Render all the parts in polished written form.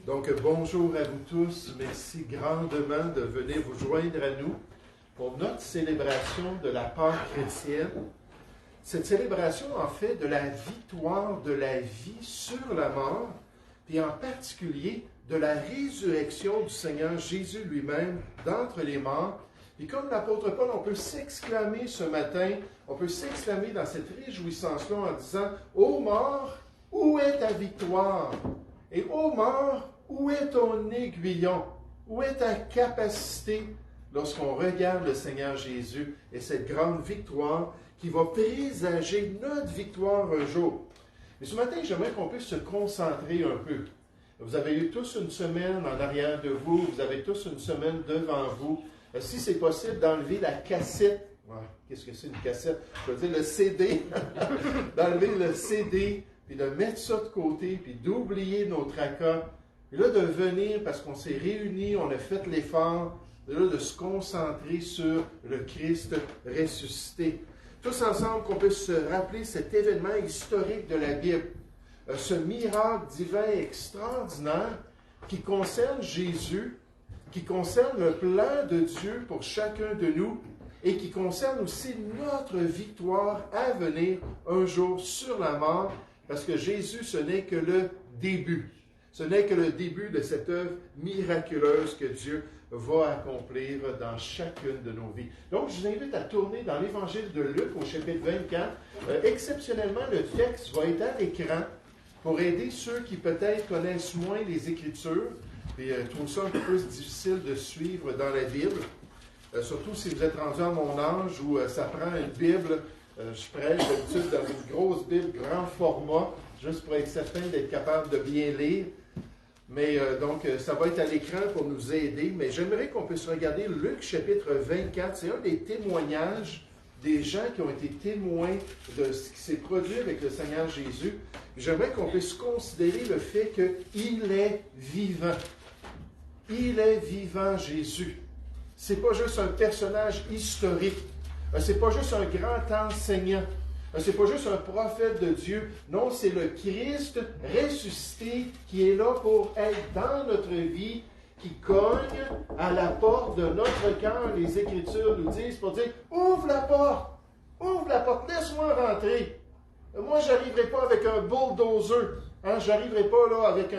Donc, bonjour à vous tous. Merci grandement de venir vous joindre à nous pour notre célébration de la Pâque chrétienne. Cette célébration, en fait, de la victoire de la vie sur la mort, et en particulier de la résurrection du Seigneur Jésus lui-même d'entre les morts. Et comme l'apôtre Paul, on peut s'exclamer ce matin, on peut s'exclamer dans cette réjouissance-là en disant « Ô mort, où est ta victoire? Et ô mort, où est ton aiguillon? Où est ta capacité lorsqu'on regarde le Seigneur Jésus et cette grande victoire qui va présager notre victoire un jour? » Mais ce matin, j'aimerais qu'on puisse se concentrer un peu. Vous avez eu tous une semaine en arrière de vous, vous avez tous une semaine devant vous. Si c'est possible d'enlever la cassette, qu'est-ce que c'est une cassette? Je veux dire le CD, d'enlever le CD, puis de mettre ça de côté, puis d'oublier nos tracas, et là de venir, parce qu'on s'est réunis, on a fait l'effort, de se concentrer sur le Christ ressuscité. Tous ensemble, qu'on puisse se rappeler cet événement historique de la Bible, ce miracle divin extraordinaire qui concerne Jésus, qui concerne le plan de Dieu pour chacun de nous et qui concerne aussi notre victoire à venir un jour sur la mort, parce que Jésus, ce n'est que le début. Ce n'est que le début de cette œuvre miraculeuse que Dieu va accomplir dans chacune de nos vies. Donc, je vous invite à tourner dans l'Évangile de Luc au chapitre 24. Exceptionnellement, le texte va être à l'écran pour aider ceux qui peut-être connaissent moins les Écritures et trouvent ça un peu plus difficile de suivre dans la Bible. Surtout si vous êtes rendu à mon âge où ça prend une Bible. Je prêche d'habitude dans une grosse Bible, grand format, juste pour être certain d'être capable de bien lire. Mais donc, ça va être à l'écran pour nous aider. Mais j'aimerais qu'on puisse regarder Luc chapitre 24. C'est un des témoignages des gens qui ont été témoins de ce qui s'est produit avec le Seigneur Jésus. J'aimerais qu'on puisse considérer le fait qu'il est vivant. Il est vivant, Jésus. Ce n'est pas juste un personnage historique. Ce n'est pas juste un grand enseignant. Ce n'est pas juste un prophète de Dieu. Non, c'est le Christ ressuscité qui est là pour être dans notre vie, qui cogne à la porte de notre cœur. Les Écritures nous disent pour dire « Ouvre la porte, laisse-moi rentrer. » Moi, je n'arriverai pas avec un bulldozer. Je n'arriverai pas là avec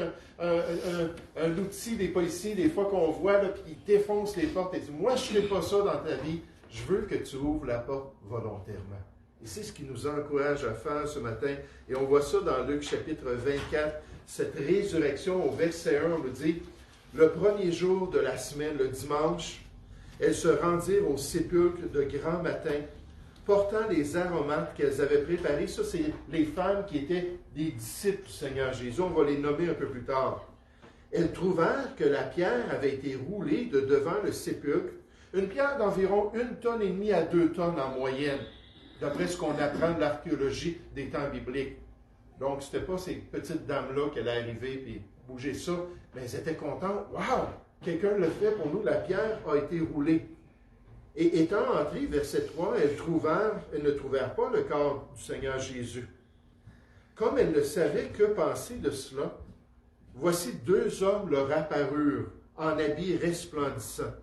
un outil des policiers, des fois qu'on voit, là, puis ils défoncent les portes et disent « Moi, je ne ferai pas ça dans ta vie. Je veux que tu ouvres la porte volontairement. » Et c'est ce qui nous encourage à faire ce matin. Et on voit ça dans Luc chapitre 24, cette résurrection au verset 1, on nous dit « Le premier jour de la semaine, le dimanche, elles se rendirent au sépulcre de grand matin, portant les aromates qu'elles avaient préparés. » Ça, c'est les femmes qui étaient des disciples du Seigneur Jésus. On va les nommer un peu plus tard. Elles trouvèrent que la pierre avait été roulée de devant le sépulcre, une pierre d'environ 1,5 tonnes à 2 tonnes en moyenne, d'après ce qu'on apprend de l'archéologie des temps bibliques. Donc, ce n'était pas ces petites dames-là qui allaient arriver et bouger ça, mais elles étaient contentes. « Wow! Quelqu'un le fait pour nous, la pierre a été roulée. » Et étant entrées, verset 3, elles ne trouvèrent pas le corps du Seigneur Jésus. Comme elles ne savaient que penser de cela, voici 2 hommes leur apparurent, en habits resplendissants.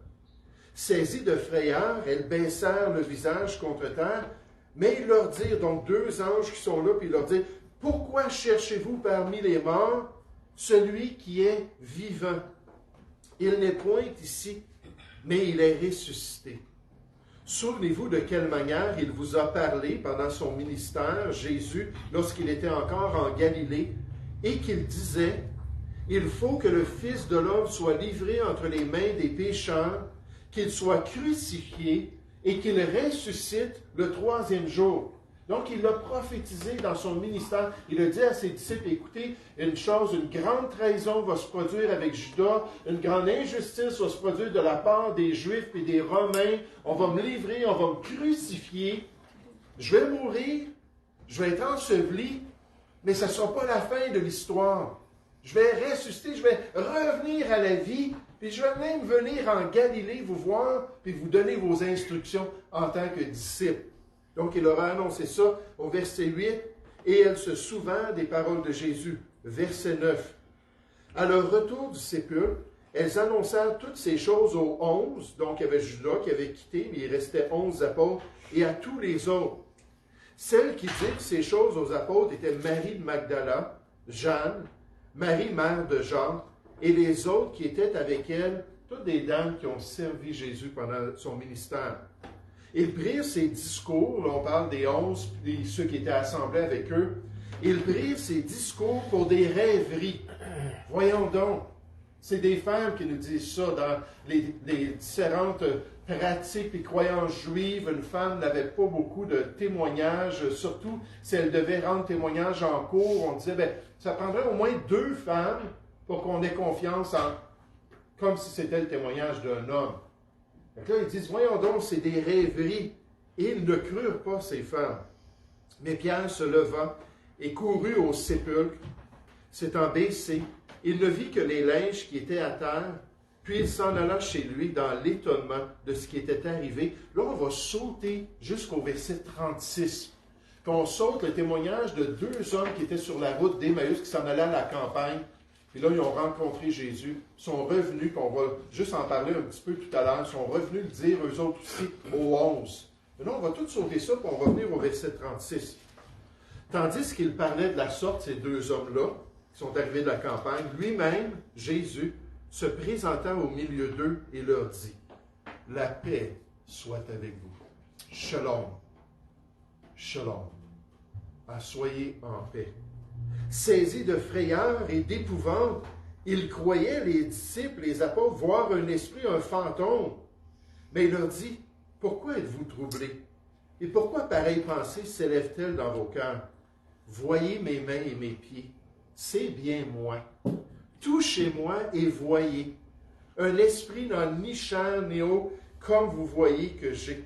Saisies de frayeur, elles baissèrent le visage contre terre, mais ils leur dirent, donc 2 anges qui sont là, puis ils leur disent, « Pourquoi cherchez-vous parmi les morts celui qui est vivant? Il n'est point ici, mais il est ressuscité. Souvenez-vous de quelle manière il vous a parlé pendant son ministère, Jésus, lorsqu'il était encore en Galilée, et qu'il disait, « Il faut que le Fils de l'homme soit livré entre les mains des pécheurs, qu'il soit crucifié et qu'il ressuscite le 3e jour. » Donc, il l'a prophétisé dans son ministère. Il a dit à ses disciples, écoutez, une grande trahison va se produire avec Judas, une grande injustice va se produire de la part des Juifs et des Romains. On va me livrer, on va me crucifier. Je vais mourir, je vais être enseveli, mais ce ne sera pas la fin de l'histoire. Je vais ressusciter, je vais revenir à la vie, puis je vais même venir en Galilée vous voir, puis vous donner vos instructions en tant que disciple. Donc, il leur a annoncé ça au verset 8, et elle se souvint des paroles de Jésus. Verset 9. À leur retour du sépulcre, elles annoncèrent toutes ces choses aux 11, donc il y avait Judas qui avait quitté, mais il restait 11 apôtres, et à tous les autres. Celles qui dirent ces choses aux apôtres étaient Marie de Magdala, Jeanne, Marie, mère de Jean, et les autres qui étaient avec elle, toutes des dames qui ont servi Jésus pendant son ministère. Ils prirent ces discours, là on parle des 11, puis ceux qui étaient assemblés avec eux, ils prirent ces discours pour des rêveries. Voyons donc, c'est des femmes qui nous disent ça dans les différentes pratiques et croyances juives. Une femme n'avait pas beaucoup de témoignages, surtout si elle devait rendre témoignage en cours. On disait, bien, ça prendrait au moins 2 femmes pour qu'on ait confiance en, comme si c'était le témoignage d'un homme. Donc là, ils disent, voyons donc, c'est des rêveries. Et ils ne crurent pas, ces femmes. Mais Pierre se leva et courut au sépulcre, s'étant baissé. Il ne vit que les linges qui étaient à terre, puis il s'en alla chez lui dans l'étonnement de ce qui était arrivé. Là, on va sauter jusqu'au verset 36. Puis on saute le témoignage de 2 hommes qui étaient sur la route d'Emmaüs, qui s'en allaient à la campagne. Puis là, ils ont rencontré Jésus, sont revenus, puis on va juste en parler un petit peu tout à l'heure, sont revenus le dire eux autres aussi aux 11. Maintenant, on va tout sauter ça, puis on va revenir au verset 36. Tandis qu'il parlait de la sorte, ces 2 hommes-là, qui sont arrivés de la campagne, lui-même, Jésus, se présenta au milieu d'eux et leur dit, « La paix soit avec vous. Shalom. Shalom. Soyez en paix. » Saisis de frayeur et d'épouvante, ils croyaient, les disciples, les apôtres, voir un esprit, un fantôme. Mais il leur dit, « Pourquoi êtes-vous troublés? Et pourquoi pareille pensée s'élève-t-elle dans vos cœurs? Voyez mes mains et mes pieds. C'est bien moi. Touchez-moi et voyez. Un esprit n'a ni chair ni eau, comme vous voyez que j'ai. »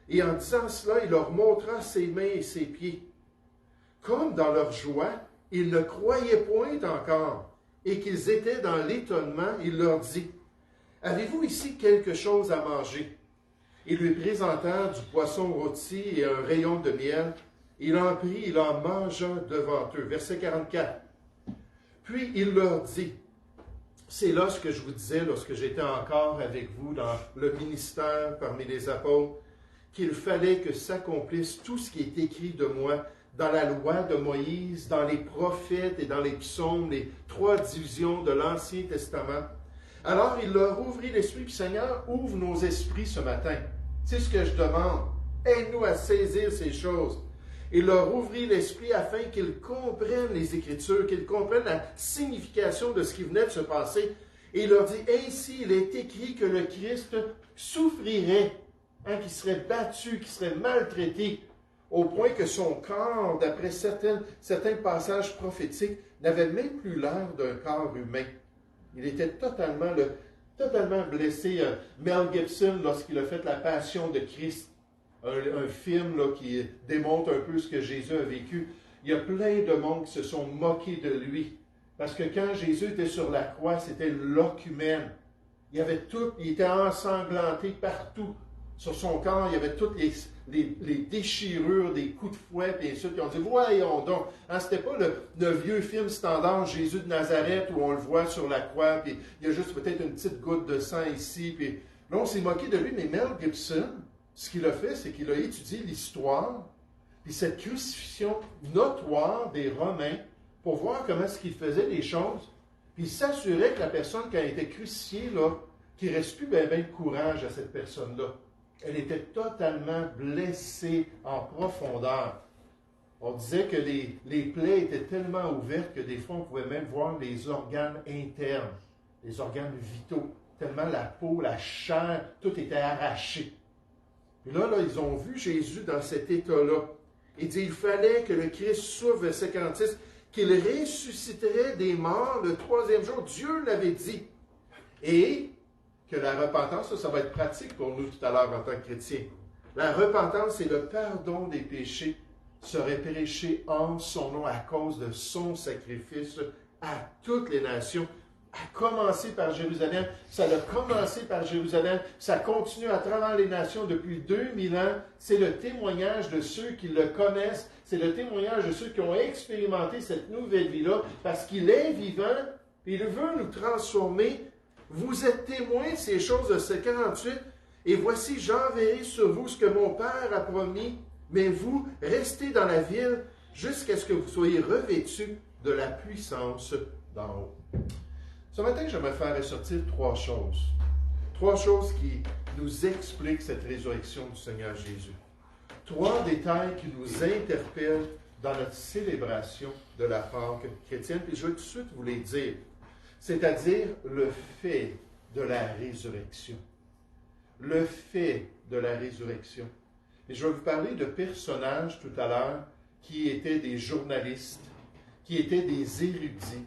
Et en disant cela, il leur montra ses mains et ses pieds. Comme dans leur joie, ils ne croyaient point encore, et qu'ils étaient dans l'étonnement, il leur dit, « Avez-vous ici quelque chose à manger? » Ils lui présentèrent du poisson rôti et un rayon de miel. Il en prit, il en mangea devant eux. Verset 44. Puis il leur dit, c'est là ce que je vous disais lorsque j'étais encore avec vous dans le ministère parmi les apôtres, qu'il fallait que s'accomplisse tout ce qui est écrit de moi dans la loi de Moïse, dans les prophètes et dans les psaumes, les 3 divisions de l'Ancien Testament. Alors il leur ouvrit l'esprit, puis Seigneur, ouvre nos esprits ce matin. C'est ce que je demande. Aide-nous à saisir ces choses. Il leur ouvrit l'esprit afin qu'ils comprennent les Écritures, qu'ils comprennent la signification de ce qui venait de se passer. Et il leur dit, ainsi il est écrit que le Christ souffrirait, qu'il serait battu, qu'il serait maltraité, au point que son corps, d'après certains passages prophétiques, n'avait même plus l'air d'un corps humain. Il était totalement blessé. Mel Gibson, lorsqu'il a fait La Passion de Christ, un film là, qui démontre un peu ce que Jésus a vécu, il y a plein de monde qui se sont moqués de lui. Parce que quand Jésus était sur la croix, c'était l'ocumène. Il était ensanglanté partout. Sur son corps, il y avait toutes les déchirures, des coups de fouet, et ceux qui ont dit, voyons donc. C'était pas le vieux film standard Jésus de Nazareth où on le voit sur la croix, puis il y a juste peut-être une petite goutte de sang ici. Puis là, on s'est moqué de lui, mais Mel Gibson, ce qu'il a fait, c'est qu'il a étudié l'histoire, puis cette crucifixion notoire des Romains, pour voir comment est-ce qu'ils faisaient les choses, puis il s'assurait que la personne, quand elle était crucifiée, là, qu'il ne reste plus bien de courage à cette personne-là. Elle était totalement blessée en profondeur. On disait que les plaies étaient tellement ouvertes que des fois, on pouvait même voir les organes internes, les organes vitaux, tellement la peau, la chair, tout était arraché. Et là, ils ont vu Jésus dans cet état-là. Il dit, il fallait que le Christ souffre, verset 46, qu'il ressusciterait des morts le 3e jour. Dieu l'avait dit. Et que la repentance, ça va être pratique pour nous tout à l'heure en tant que chrétiens. La repentance, c'est le pardon des péchés, serait prêché en son nom à cause de son sacrifice à toutes les nations, à commencer par Jérusalem. Ça a commencé par Jérusalem, ça continue à travers les nations depuis 2000 ans. C'est le témoignage de ceux qui le connaissent, c'est le témoignage de ceux qui ont expérimenté cette nouvelle vie-là, parce qu'il est vivant, Il veut nous transformer. Vous êtes témoins de ces choses, verset 48. Et voici, j'enverrai sur vous ce que mon Père a promis, mais vous, restez dans la ville jusqu'à ce que vous soyez revêtus de la puissance d'en haut. Ce matin, j'aimerais faire ressortir trois choses. Trois choses qui nous expliquent cette résurrection du Seigneur Jésus. Trois détails qui nous interpellent dans notre célébration de la Pâque chrétienne. Puis je vais tout de suite vous les dire. C'est-à-dire le fait de la résurrection. Le fait de la résurrection. Et je vais vous parler de personnages tout à l'heure qui étaient des journalistes, qui étaient des érudits,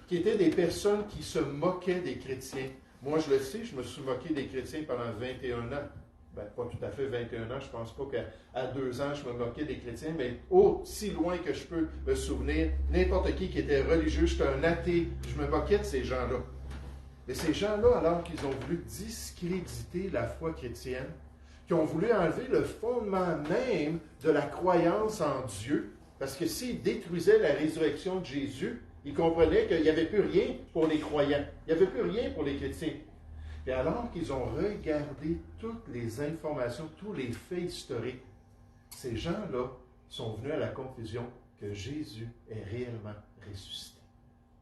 qui étaient des personnes qui se moquaient des chrétiens. Moi, je le sais, je me suis moqué des chrétiens pendant 21 ans. Ben, pas tout à fait 21 ans, je ne pense pas qu'à 2 ans, je me moquais des chrétiens, mais aussi loin que je peux me souvenir, n'importe qui était religieux, j'étais un athée, je me moquais de ces gens-là. Mais ces gens-là, alors qu'ils ont voulu discréditer la foi chrétienne, qui ont voulu enlever le fondement même de la croyance en Dieu, parce que s'ils détruisaient la résurrection de Jésus, ils comprenaient qu'il n'y avait plus rien pour les croyants, il n'y avait plus rien pour les chrétiens. Et alors qu'ils ont regardé toutes les informations, tous les faits historiques, ces gens-là sont venus à la conclusion que Jésus est réellement ressuscité.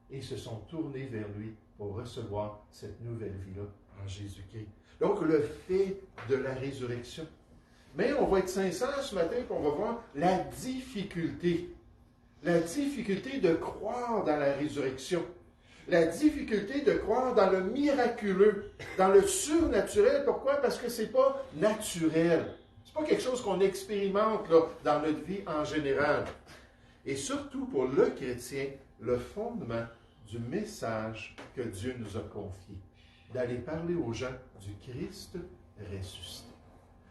Et se sont tournés vers lui pour recevoir cette nouvelle vie-là en Jésus-Christ. Donc, le fait de la résurrection. Mais on va être sincère ce matin, puis on va voir la difficulté. La difficulté de croire dans la résurrection. La difficulté de croire dans le miraculeux, dans le surnaturel. Pourquoi? Parce que ce n'est pas naturel. Ce n'est pas quelque chose qu'on expérimente là, dans notre vie en général. Et surtout pour le chrétien, le fondement du message que Dieu nous a confié. D'aller parler aux gens du Christ ressuscité.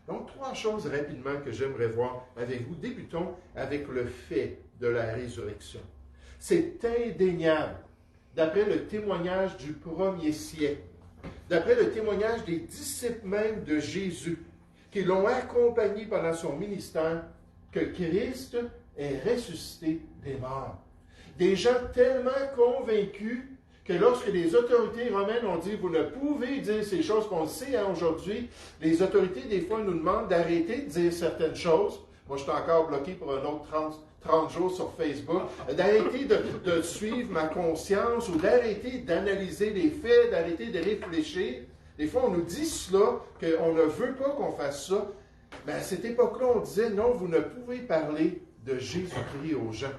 Donc, trois choses rapidement que j'aimerais voir avec vous. Débutons avec le fait de la résurrection. C'est indéniable. D'après le témoignage du premier siècle, d'après le témoignage des disciples même de Jésus, qui l'ont accompagné pendant son ministère, que Christ est ressuscité des morts. Des gens tellement convaincus que lorsque les autorités romaines ont dit « Vous ne pouvez dire ces choses qu'on sait aujourd'hui », les autorités, des fois, nous demandent d'arrêter de dire certaines choses. Moi, je suis encore bloqué pour un autre 30 jours sur Facebook, d'arrêter de suivre ma conscience ou d'arrêter d'analyser les faits, d'arrêter de réfléchir. Des fois, on nous dit cela, qu'on ne veut pas qu'on fasse ça. Mais à cette époque-là, on disait, non, vous ne pouvez parler de Jésus-Christ aux gens.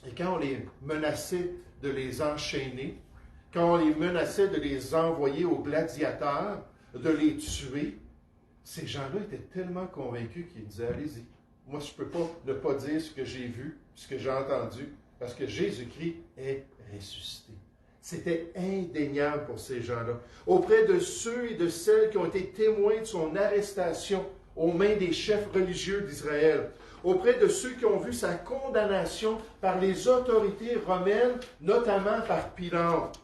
Et quand on les menaçait de les enchaîner, quand on les menaçait de les envoyer aux gladiateurs, de les tuer, ces gens-là étaient tellement convaincus qu'ils disaient, allez-y. Moi, je ne peux pas ne pas dire ce que j'ai vu, ce que j'ai entendu, parce que Jésus-Christ est ressuscité. C'était indéniable pour ces gens-là. Auprès de ceux et de celles qui ont été témoins de son arrestation aux mains des chefs religieux d'Israël, auprès de ceux qui ont vu sa condamnation par les autorités romaines, notamment par Pilate,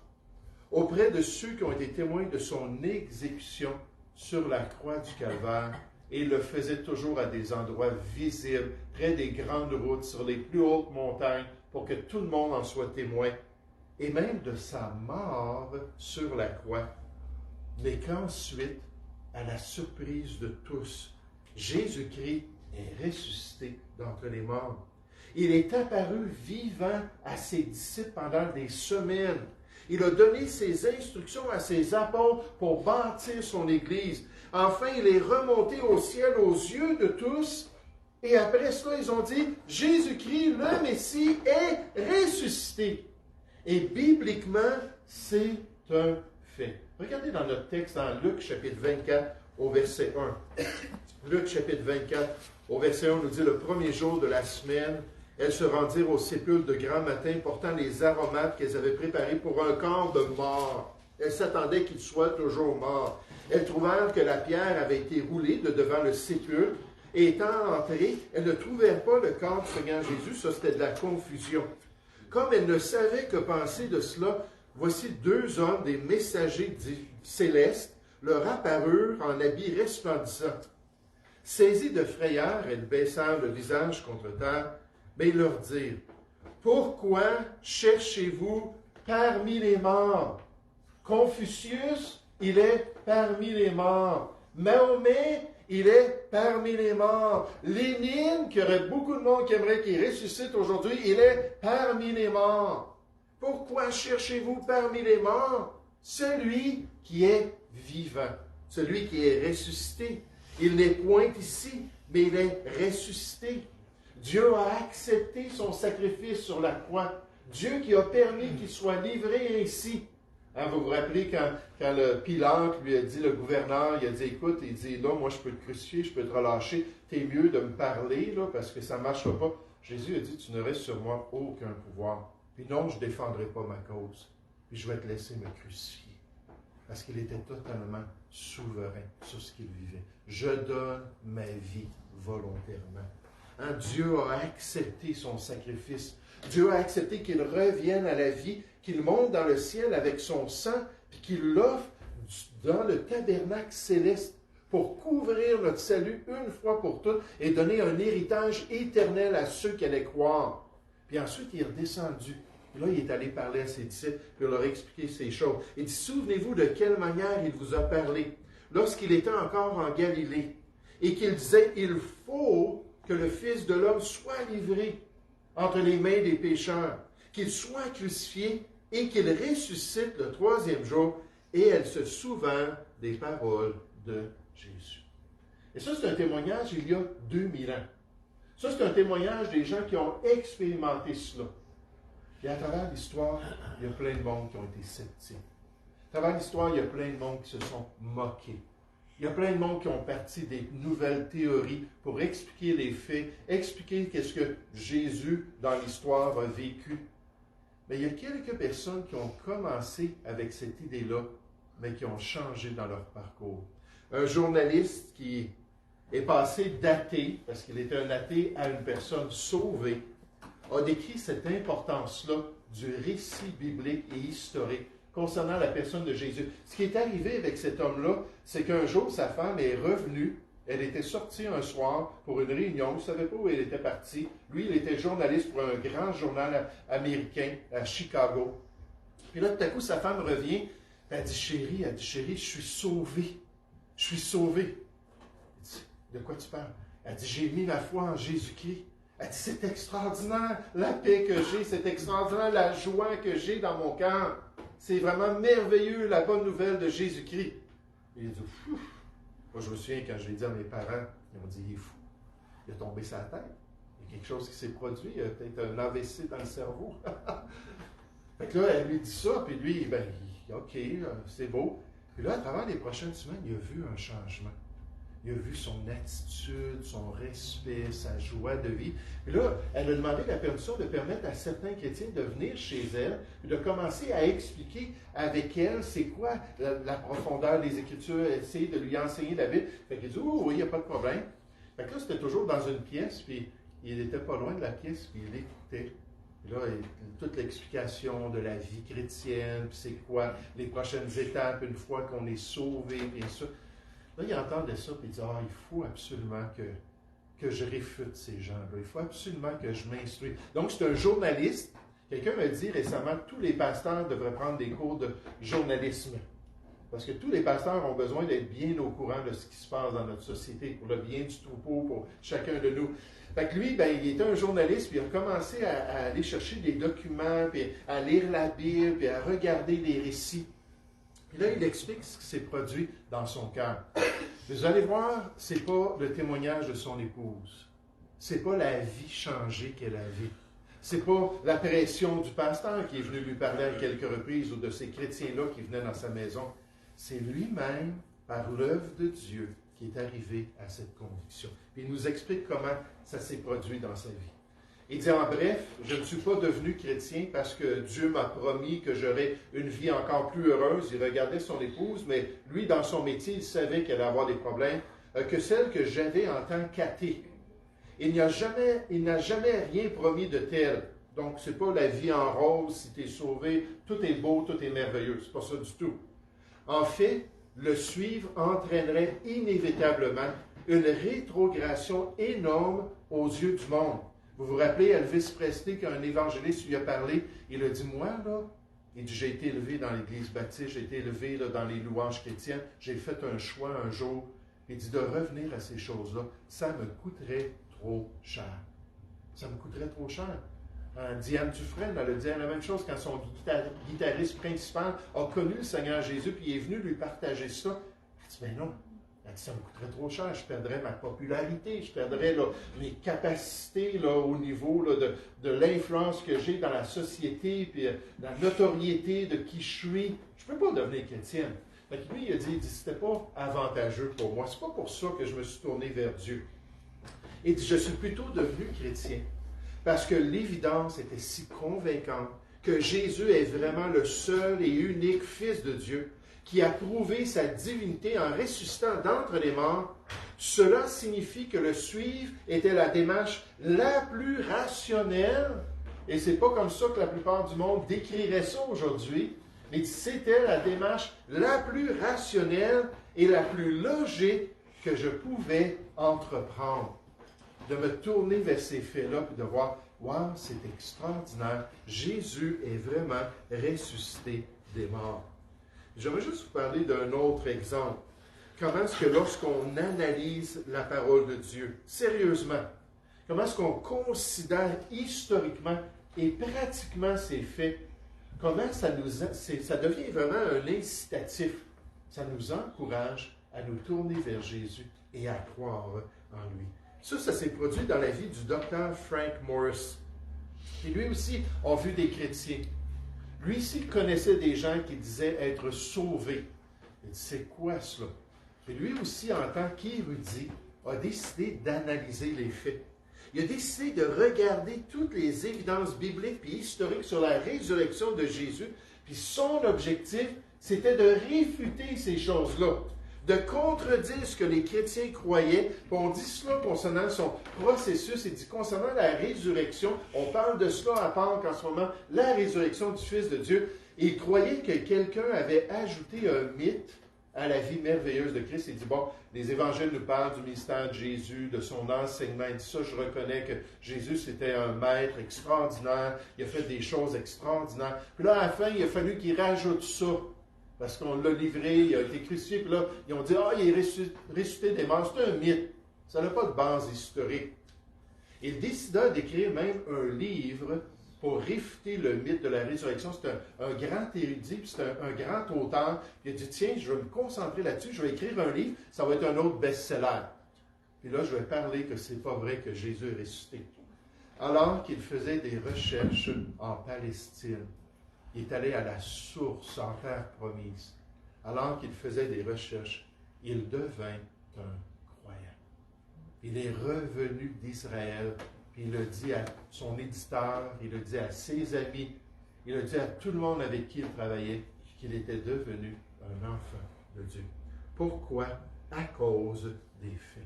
auprès de ceux qui ont été témoins de son exécution sur la croix du Calvaire, et il le faisait toujours à des endroits visibles, près des grandes routes, sur les plus hautes montagnes, pour que tout le monde en soit témoin, et même de sa mort sur la croix. Mais qu'ensuite, à la surprise de tous, Jésus-Christ est ressuscité d'entre les morts. Il est apparu vivant à ses disciples pendant des semaines. Il a donné ses instructions à ses apôtres pour bâtir son Église. Enfin, il est remonté au ciel aux yeux de tous. Et après cela, ils ont dit, Jésus-Christ, le Messie, est ressuscité. Et bibliquement, c'est un fait. Regardez dans notre texte, dans Luc chapitre 24, au verset 1. Luc chapitre 24, au verset 1, nous dit, le premier jour de la semaine, elles se rendirent au sépulcre de grand matin, portant les aromates qu'elles avaient préparés pour un corps de mort. Elles s'attendaient qu'il soit toujours mort. Elles trouvèrent que la pierre avait été roulée de devant le sépulcre, et étant entrées, elles ne trouvèrent pas le corps du Seigneur Jésus. Ça, c'était de la confusion. Comme elles ne savaient que penser de cela, voici deux hommes, des messagers célestes, leur apparurent en habits resplendissants. Saisies de frayeur, elles baissèrent le visage contre terre, mais ils leur dirent, « Pourquoi cherchez-vous parmi les morts. Confucius, il est parmi les morts. Mahomet, il est parmi les morts. Lénine, qu'il y aurait beaucoup de monde qui aimerait qu'il ressuscite aujourd'hui, il est parmi les morts. Pourquoi cherchez-vous parmi les morts celui qui est vivant, celui qui est ressuscité? Il n'est point ici, mais il est ressuscité. Dieu a accepté son sacrifice sur la croix. Dieu qui a permis qu'il soit livré ainsi. Hein, vous vous rappelez quand le Pilate lui a dit, le gouverneur, il a dit, écoute, il dit, là, moi je peux te crucifier, je peux te relâcher, t'es mieux de me parler, là, parce que ça ne marchera pas. Jésus a dit, tu n'aurais sur moi aucun pouvoir. Puis non, je ne défendrai pas ma cause. Puis je vais te laisser me crucifier. Parce qu'il était totalement souverain sur ce qu'il vivait. Je donne ma vie volontairement. Hein, Dieu a accepté son sacrifice. Dieu a accepté qu'il revienne à la vie, qu'il monte dans le ciel avec son sang, puis qu'il l'offre dans le tabernacle céleste pour couvrir notre salut une fois pour toutes et donner un héritage éternel à ceux qui allaient croire. Puis ensuite, il est redescendu. Puis là, il est allé parler à ses disciples, puis il leur a expliqué ces choses. Il dit, souvenez-vous de quelle manière il vous a parlé lorsqu'il était encore en Galilée et qu'il disait, il faut que le Fils de l'homme soit livré entre les mains des pécheurs, qu'il soit crucifié et qu'il ressuscite le troisième jour, et elle se souvint des paroles de Jésus. Et ça, c'est un témoignage il y a 2000 ans. Ça, c'est un témoignage des gens qui ont expérimenté cela. Et à travers l'histoire, il y a plein de monde qui ont été sceptiques. À travers l'histoire, il y a plein de monde qui se sont moqués. Il y a plein de monde qui ont parti des nouvelles théories pour expliquer les faits, expliquer qu'est-ce que Jésus, dans l'histoire, a vécu. Mais il y a quelques personnes qui ont commencé avec cette idée-là, mais qui ont changé dans leur parcours. Un journaliste qui est passé d'athée, parce qu'il était un athée, à une personne sauvée, a décrit cette importance-là du récit biblique et historique concernant la personne de Jésus. Ce qui est arrivé avec cet homme-là, c'est qu'un jour, sa femme est revenue. Elle était sortie un soir pour une réunion. Vous ne savez pas où elle était partie. Lui, il était journaliste pour un grand journal américain à Chicago. Puis là, tout à coup, sa femme revient. Elle dit, chérie, je suis sauvée. Je suis sauvée. Il dit, de quoi tu parles? Elle dit, j'ai mis ma foi en Jésus-Christ. Elle dit, c'est extraordinaire la paix que j'ai, c'est extraordinaire la joie que j'ai dans mon cœur. C'est vraiment merveilleux, la bonne nouvelle de Jésus-Christ. Il a dit, fou. Moi, je me souviens quand je l'ai dit à mes parents, ils m'ont dit, il est fou. Il a tombé sa tête. Il y a quelque chose qui s'est produit. Il y a peut-être un AVC dans le cerveau. Fait que là, elle lui dit ça, puis lui, ben, OK, c'est beau. Puis là, à travers les prochaines semaines, il a vu un changement. Il a vu son attitude, son respect, sa joie de vie. Puis là, elle a demandé la permission de permettre à certains chrétiens de venir chez elle, puis de commencer à expliquer avec elle c'est quoi la profondeur des Écritures, essayer de lui enseigner la Bible. Fait qu'il dit, oh oui, il n'y a pas de problème. Fait que là, c'était toujours dans une pièce, puis il n'était pas loin de la pièce, puis il écoutait. Puis là, toute l'explication de la vie chrétienne, puis c'est quoi les prochaines étapes une fois qu'on est sauvé, bien sûr. Là, il entendait ça, puis il dit, il faut absolument que je réfute ces gens-là. Il faut absolument que je m'instruise. Donc, c'est un journaliste. Quelqu'un m'a dit récemment que tous les pasteurs devraient prendre des cours de journalisme. Parce que tous les pasteurs ont besoin d'être bien au courant de ce qui se passe dans notre société, pour le bien du troupeau, pour chacun de nous. Fait que lui, ben, il était un journaliste, puis il a commencé à aller chercher des documents, puis à lire la Bible, puis à regarder les récits. Puis là, il explique ce qui s'est produit dans son cœur. Vous allez voir, c'est pas le témoignage de son épouse. C'est pas la vie changée qu'elle avait. C'est pas la pression du pasteur qui est venu lui parler à quelques reprises ou de ces chrétiens-là qui venaient dans sa maison. C'est lui-même, par l'œuvre de Dieu, qui est arrivé à cette conviction. Puis il nous explique comment ça s'est produit dans sa vie. Il dit en bref, je ne suis pas devenu chrétien parce que Dieu m'a promis que j'aurais une vie encore plus heureuse. Il regardait son épouse, mais lui, dans son métier, il savait qu'elle allait avoir des problèmes, que celle que j'avais en tant qu'athée. Il n'a jamais rien promis de tel. Donc, ce n'est pas la vie en rose, si tu es sauvé, tout est beau, tout est merveilleux. C'est pas ça du tout. En fait, le suivre entraînerait inévitablement une rétrogradation énorme aux yeux du monde. Vous vous rappelez Elvis Presley, quand un évangéliste lui a parlé, il a dit, moi, là, Il dit, j'ai été élevé dans l'Église baptiste, j'ai été élevé là, dans les louanges chrétiennes, j'ai fait un choix un jour. Il dit, de revenir à ces choses-là, ça me coûterait trop cher. Ça me coûterait trop cher. Diane Dufresne, elle a dit la même chose quand son guitariste principal a connu le Seigneur Jésus, puis il est venu lui partager ça. Elle dit, mais non, elle dit, ça me coûterait trop cher, je perdrais ma popularité, je perdrais là, mes capacités là, au niveau là, de l'influence que j'ai dans la société, puis la notoriété de qui je suis. Je ne peux pas devenir chrétienne. Donc lui, il a dit, c'était pas avantageux pour moi. C'est pas pour ça que je me suis tourné vers Dieu. Il dit, je suis plutôt devenu chrétien parce que l'évidence était si convaincante que Jésus est vraiment le seul et unique Fils de Dieu qui a prouvé sa divinité en ressuscitant d'entre les morts. Cela signifie que le suivre était la démarche la plus rationnelle, et c'est pas comme ça que la plupart du monde décrirait ça aujourd'hui, mais c'était la démarche la plus rationnelle et la plus logique que je pouvais entreprendre. De me tourner vers ces faits-là et de voir, wow, c'est extraordinaire, Jésus est vraiment ressuscité des morts. J'aimerais juste vous parler d'un autre exemple. Comment est-ce que lorsqu'on analyse la parole de Dieu, sérieusement, comment est-ce qu'on considère historiquement et pratiquement ces faits, comment ça devient vraiment un incitatif. Ça nous encourage à nous tourner vers Jésus et à croire en lui. Ça s'est produit dans la vie du docteur Frank Morris. Et lui aussi a vu des chrétiens. Lui aussi connaissait des gens qui disaient être sauvés. Il dit, c'est quoi cela? Et lui aussi, en tant qu'érudit, a décidé d'analyser les faits. Il a décidé de regarder toutes les évidences bibliques et historiques sur la résurrection de Jésus. Puis son objectif, c'était de réfuter ces choses-là, de contredire ce que les chrétiens croyaient. Puis on dit cela concernant son processus, et dit concernant la résurrection, on parle de cela à Pâques en ce moment, la résurrection du Fils de Dieu. Et il croyait que quelqu'un avait ajouté un mythe à la vie merveilleuse de Christ. Il dit, bon, les évangiles nous parlent du ministère de Jésus, de son enseignement. Il dit, ça, je reconnais que Jésus, c'était un maître extraordinaire. Il a fait des choses extraordinaires. Puis là, à la fin, il a fallu qu'il rajoute ça. Parce qu'on l'a livré, il a été crucifié, puis là, ils ont dit, il est ressuscité des morts. C'est un mythe. Ça n'a pas de base historique. Il décida d'écrire même un livre pour réfuter le mythe de la résurrection. C'est un grand érudit, puis c'est un grand auteur. Il a dit, tiens, je vais me concentrer là-dessus, je vais écrire un livre, ça va être un autre best-seller. Puis là, je vais parler que c'est pas vrai que Jésus est ressuscité. Alors qu'il faisait des recherches en Palestine, il est allé à la source en terre promise. Alors qu'il faisait des recherches, il devint un croyant. Il est revenu d'Israël. Il a dit à son éditeur, il a dit à ses amis, il a dit à tout le monde avec qui il travaillait qu'il était devenu un enfant de Dieu. Pourquoi? À cause des faits.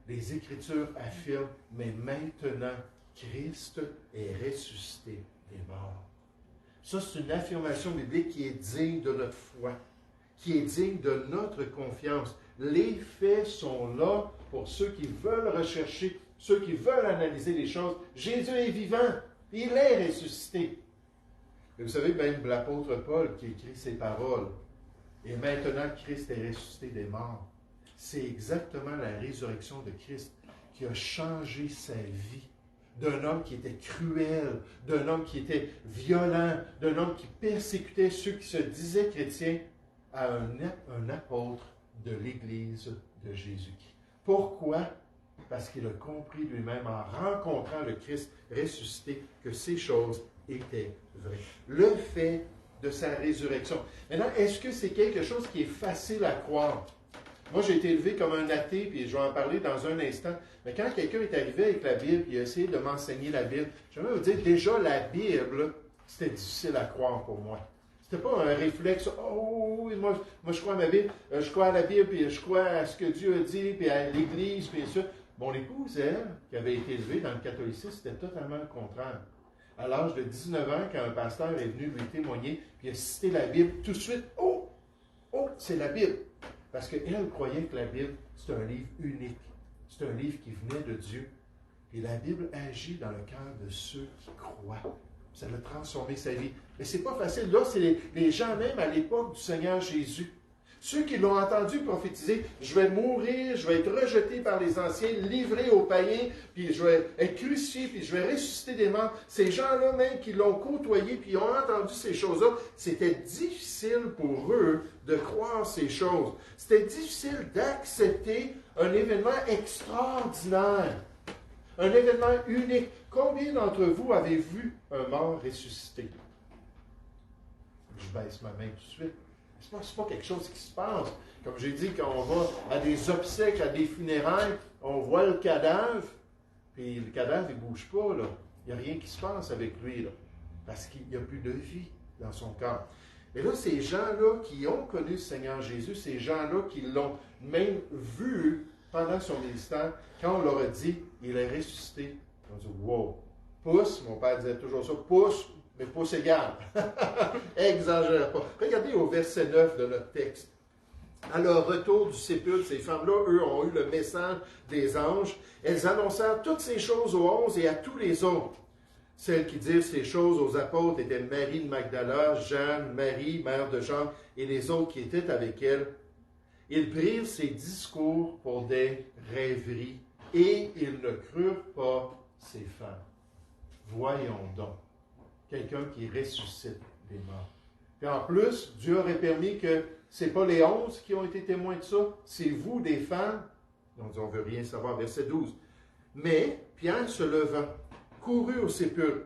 Les Écritures affirment, mais maintenant, Christ est ressuscité des morts. Ça, c'est une affirmation biblique qui est digne de notre foi, qui est digne de notre confiance. Les faits sont là pour ceux qui veulent rechercher, ceux qui veulent analyser les choses. Jésus est vivant, il est ressuscité. Et vous savez, même l'apôtre Paul qui écrit ces paroles, et maintenant Christ est ressuscité des morts. C'est exactement la résurrection de Christ qui a changé sa vie. D'un homme qui était cruel, d'un homme qui était violent, d'un homme qui persécutait ceux qui se disaient chrétiens, à un apôtre de l'Église de Jésus-Christ. Pourquoi? Parce qu'il a compris lui-même en rencontrant le Christ ressuscité que ces choses étaient vraies. Le fait de sa résurrection. Maintenant, est-ce que c'est quelque chose qui est facile à croire? Moi, j'ai été élevé comme un athée, puis je vais en parler dans un instant. Mais quand quelqu'un est arrivé avec la Bible, il a essayé de m'enseigner la Bible, j'aimerais vous dire, déjà, la Bible, c'était difficile à croire pour moi. C'était pas un réflexe, oh oui, moi je crois à ma Bible, je crois à la Bible, puis je crois à ce que Dieu a dit, puis à l'Église, puis ça. Mon épouse, elle, qui avait été élevée dans le catholicisme, c'était totalement le contraire. À l'âge de 19 ans, quand un pasteur est venu lui témoigner, puis il a cité la Bible, tout de suite, oh, c'est la Bible. Parce qu'elle croyait que la Bible, c'est un livre unique. C'est un livre qui venait de Dieu. Et la Bible agit dans le cœur de ceux qui croient. Ça a transformé sa vie. Mais c'est pas facile. Là, c'est les gens même à l'époque du Seigneur Jésus. Ceux qui l'ont entendu prophétiser, je vais mourir, je vais être rejeté par les anciens, livré aux païens, puis je vais être crucifié, puis je vais ressusciter des morts. Ces gens-là même qui l'ont côtoyé, puis ont entendu ces choses-là, c'était difficile pour eux de croire ces choses. C'était difficile d'accepter un événement extraordinaire, un événement unique. Combien d'entre vous avez vu un mort ressuscité? Je baisse ma main tout de suite. C'est pas quelque chose qui se passe. Comme j'ai dit, quand on va à des obsèques, à des funérailles, on voit le cadavre, puis le cadavre, il ne bouge pas, là. Il n'y a rien qui se passe avec lui, là, parce qu'il n'y a plus de vie dans son corps. Mais là, ces gens-là qui ont connu le Seigneur Jésus, ces gens-là qui l'ont même vu pendant son ministère, quand on leur a dit, il est ressuscité, on dit, wow, pouce, mon père disait toujours ça, pouce, mais pouce égal. Exagère pas. Regardez au verset 9 de notre texte. À leur retour du sépulcre, ces femmes-là, eux, ont eu le message des anges. Elles annoncèrent toutes ces choses aux 11 et à tous les autres. Celles qui dirent ces choses aux apôtres étaient Marie de Magdala, Jeanne, Marie, mère de Jean, et les autres qui étaient avec elle. Ils prirent ces discours pour des rêveries, et ils ne crurent pas ces femmes. Voyons donc. Quelqu'un qui ressuscite des morts. Puis en plus, Dieu aurait permis que ce n'est pas les 11 qui ont été témoins de ça, c'est vous, des femmes. Donc, on ne veut rien savoir, verset 12. Mais Pierre se levant, courut au sépulcre.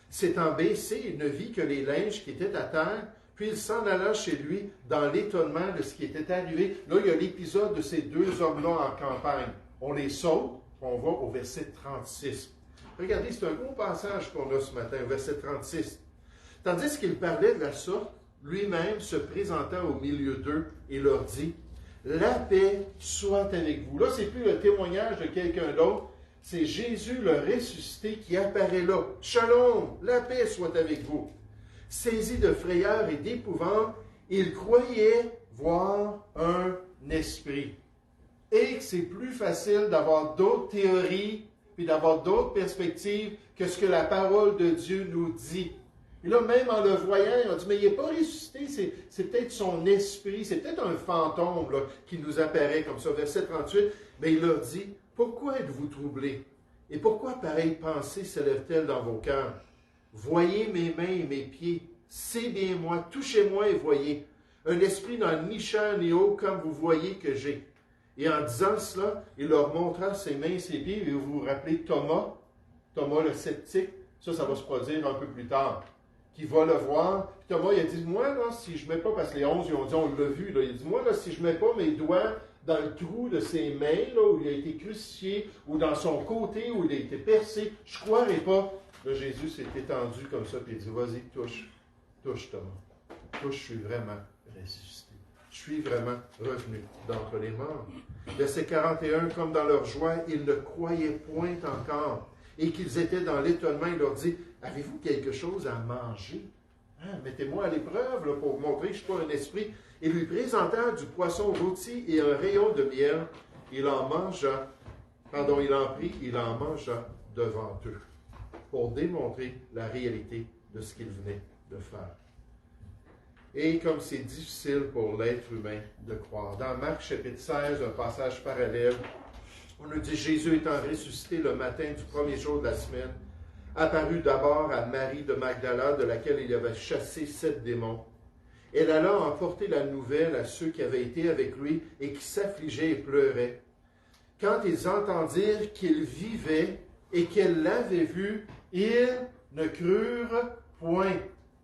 S'étant baissé, il ne vit que les linges qui étaient à terre, puis il s'en alla chez lui dans l'étonnement de ce qui était arrivé. Là, il y a l'épisode de ces deux hommes-là en campagne. On les saute, on va au verset 36. Regardez, c'est un gros passage qu'on a ce matin, verset 36. Tandis qu'il parlait de la sorte, lui-même se présenta au milieu d'eux et leur dit, « La paix soit avec vous. » Là, ce n'est plus le témoignage de quelqu'un d'autre, c'est Jésus le ressuscité qui apparaît là. « Shalom, la paix soit avec vous. » Saisi de frayeur et d'épouvante, il croyait voir un esprit. Et que c'est plus facile d'avoir d'autres théories puis d'avoir d'autres perspectives que ce que la parole de Dieu nous dit. Et là, même en le voyant, on dit, mais il n'est pas ressuscité, c'est peut-être son esprit, c'est peut-être un fantôme là, qui nous apparaît comme ça. Verset 38, mais il leur dit, pourquoi êtes-vous troublés? Et pourquoi pareille pensée s'élève-t-elle dans vos cœurs? Voyez mes mains et mes pieds, c'est bien moi, touchez-moi et voyez. Un esprit n'a ni chair ni eau comme vous voyez que j'ai. Et en disant cela, il leur montra ses mains et ses pieds. Et vous vous rappelez Thomas le sceptique, ça va se produire un peu plus tard, qui va le voir. Puis Thomas, il a dit, moi, là, si je ne mets pas, parce que les 11, ils ont dit, on l'a vu, là, il a dit, moi, là, si je ne mets pas mes doigts dans le trou de ses mains, là, où il a été crucifié, ou dans son côté, où il a été percé, je ne croirais pas. Là, Jésus s'est étendu comme ça, puis il dit, vas-y, touche Thomas. Touche, je suis vraiment ressuscité. Je suis vraiment revenu d'entre les morts. Verset 41, comme dans leur joie, ils ne croyaient point encore, et qu'ils étaient dans l'étonnement, il leur dit, avez-vous quelque chose à manger? Mettez-moi à l'épreuve là, pour vous montrer que je ne suis pas un esprit. Et lui présentèrent du poisson rôti et un rayon de miel. Il en prit, il en mangea devant eux, pour démontrer la réalité de ce qu'il venait de faire. Et comme c'est difficile pour l'être humain de croire. Dans Marc chapitre 16, un passage parallèle, on nous dit Jésus étant ressuscité le matin du premier jour de la semaine, apparut d'abord à Marie de Magdala, de laquelle il avait chassé 7 démons. Elle alla emporter la nouvelle à ceux qui avaient été avec lui et qui s'affligeaient et pleuraient. Quand ils entendirent qu'il vivait et qu'elle l'avait vu, ils ne crurent point.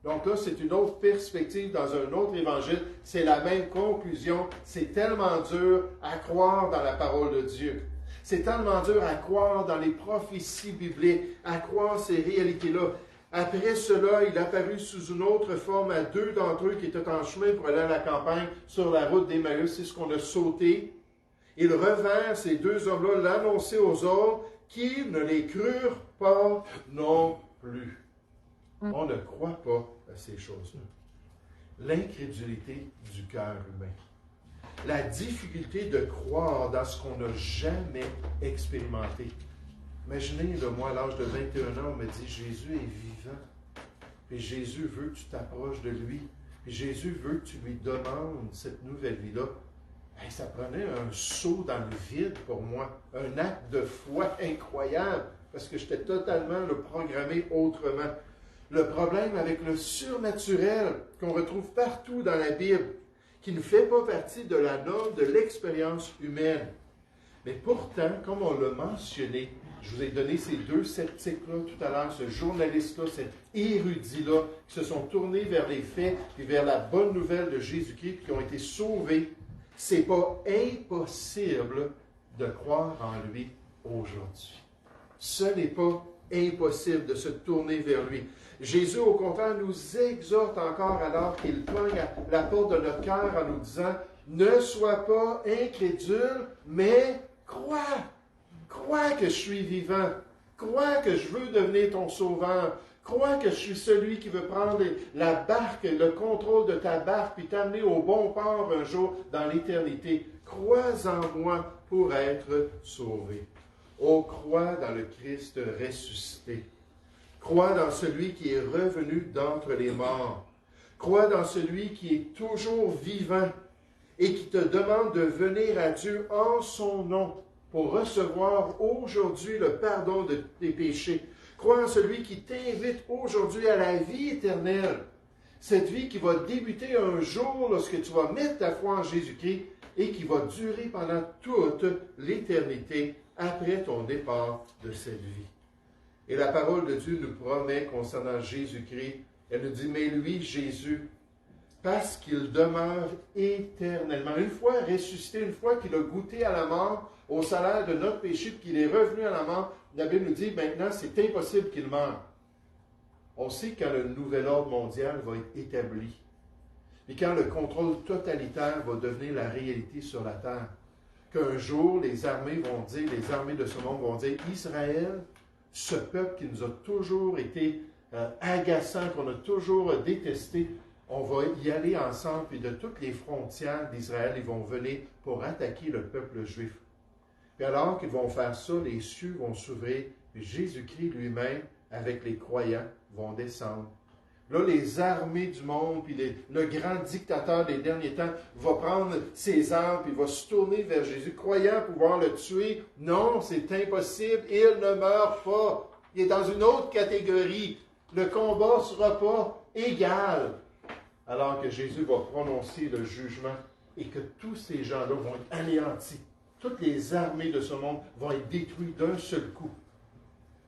Donc là, c'est une autre perspective dans un autre évangile. C'est la même conclusion. C'est tellement dur à croire dans la parole de Dieu. C'est tellement dur à croire dans les prophéties bibliques, à croire ces réalités-là. Après cela, il apparut sous une autre forme à 2 d'entre eux qui étaient en chemin pour aller à la campagne sur la route d'Emmaüs. C'est ce qu'on a sauté. Ils revinrent, ces 2 hommes-là, l'annoncer aux autres qui ne les crurent pas non plus. On ne croit pas à ces choses-là. L'incrédulité du cœur humain. La difficulté de croire dans ce qu'on n'a jamais expérimenté. Imaginez, moi, à l'âge de 21 ans, on me dit « Jésus est vivant. Puis Jésus veut que tu t'approches de lui. Puis Jésus veut que tu lui demandes cette nouvelle vie-là. Hey, ça prenait un saut dans le vide pour moi. Un acte de foi incroyable. Parce que j'étais totalement programmé autrement. Le problème avec le surnaturel qu'on retrouve partout dans la Bible, qui ne fait pas partie de la norme de l'expérience humaine. Mais pourtant, comme on l'a mentionné, je vous ai donné ces deux sceptiques-là tout à l'heure, ce journaliste-là, cet érudit-là, qui se sont tournés vers les faits et vers la bonne nouvelle de Jésus-Christ, qui ont été sauvés. C'est pas impossible de croire en lui aujourd'hui. Ce n'est pas impossible de se tourner vers lui. Jésus, au contraire, nous exhorte encore alors qu'il pogne à la porte de notre cœur en nous disant « Ne sois pas incrédule, mais crois. Crois que je suis vivant. Crois que je veux devenir ton sauveur. Crois que je suis celui qui veut prendre la barque, le contrôle de ta barque, puis t'amener au bon port un jour dans l'éternité. Crois en moi pour être sauvé. Oh, crois dans le Christ ressuscité. Crois dans celui qui est revenu d'entre les morts. Crois dans celui qui est toujours vivant et qui te demande de venir à Dieu en son nom pour recevoir aujourd'hui le pardon de tes péchés. Crois en celui qui t'invite aujourd'hui à la vie éternelle. Cette vie qui va débuter un jour lorsque tu vas mettre ta foi en Jésus-Christ et qui va durer pendant toute l'éternité après ton départ de cette vie. Et la parole de Dieu nous promet concernant Jésus-Christ, elle nous dit, mais lui, Jésus, parce qu'il demeure éternellement, une fois ressuscité, une fois qu'il a goûté à la mort, au salaire de notre péché, qu'il est revenu à la mort, la Bible nous dit, maintenant, c'est impossible qu'il meure. On sait quand le nouvel ordre mondial va être établi, et quand le contrôle totalitaire va devenir la réalité sur la terre, qu'un jour, les armées vont dire, les armées de ce monde vont dire, Israël, ce peuple qui nous a toujours été agaçant, qu'on a toujours détesté, on va y aller ensemble, puis de toutes les frontières d'Israël, ils vont venir pour attaquer le peuple juif. Puis alors qu'ils vont faire ça, les cieux vont s'ouvrir, puis Jésus-Christ lui-même, avec les croyants, vont descendre. Là, les armées du monde, puis le grand dictateur des derniers temps va prendre ses armes, puis va se tourner vers Jésus, croyant pouvoir le tuer. Non, c'est impossible, il ne meurt pas. Il est dans une autre catégorie. Le combat ne sera pas égal. Alors que Jésus va prononcer le jugement et que tous ces gens-là vont être anéantis. Toutes les armées de ce monde vont être détruites d'un seul coup.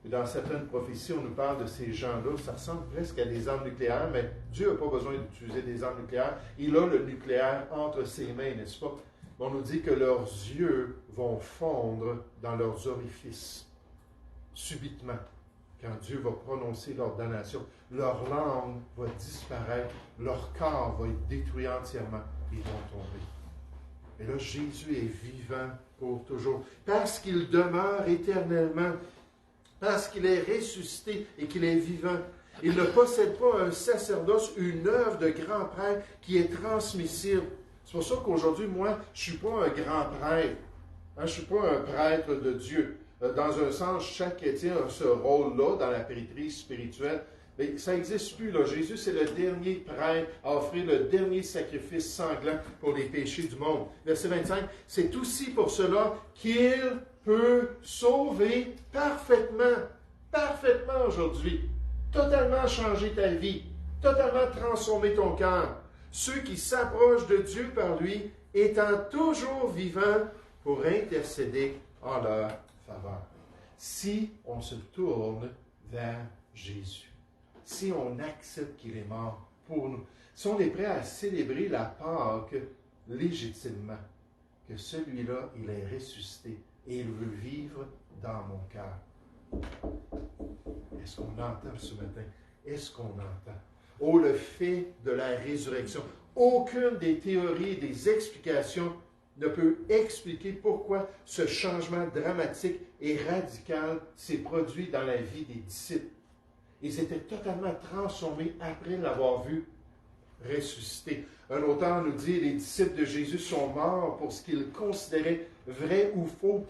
Et dans certaines prophéties, on nous parle de ces gens-là, ça ressemble presque à des armes nucléaires, mais Dieu n'a pas besoin d'utiliser des armes nucléaires. Il a le nucléaire entre ses mains, n'est-ce pas? On nous dit que leurs yeux vont fondre dans leurs orifices, subitement, quand Dieu va prononcer leur damnation. Leur langue va disparaître, leur corps va être détruit entièrement, ils vont tomber. Et là, Jésus est vivant pour toujours, parce qu'il demeure éternellement. Parce qu'il est ressuscité et qu'il est vivant. Il ne possède pas un sacerdoce, une œuvre de grand prêtre qui est transmissible. C'est pour ça qu'aujourd'hui, moi, je ne suis pas un grand prêtre. Je ne suis pas un prêtre de Dieu. Dans un sens, chaque chrétien a ce rôle-là dans la péritrise spirituelle. Mais ça n'existe plus, là. Jésus, c'est le dernier prêtre à offrir le dernier sacrifice sanglant pour les péchés du monde. Verset 25, c'est aussi pour cela qu'il peut sauver parfaitement aujourd'hui, totalement changer ta vie, totalement transformer ton cœur. Ceux qui s'approchent de Dieu par lui, étant toujours vivants pour intercéder en leur faveur. Si on se tourne vers Jésus, si on accepte qu'il est mort pour nous, si on est prêt à célébrer la Pâque légitimement, que celui-là, il est ressuscité et il veut vivre dans mon cœur. Est-ce qu'on entend ce matin? Est-ce qu'on entend? Oh, le fait de la résurrection. Aucune des théories, des explications ne peut expliquer pourquoi ce changement dramatique et radical s'est produit dans la vie des disciples. Ils étaient totalement transformés après l'avoir vu ressuscité. Un auteur nous dit, les disciples de Jésus sont morts pour ce qu'ils considéraient vrai ou faux.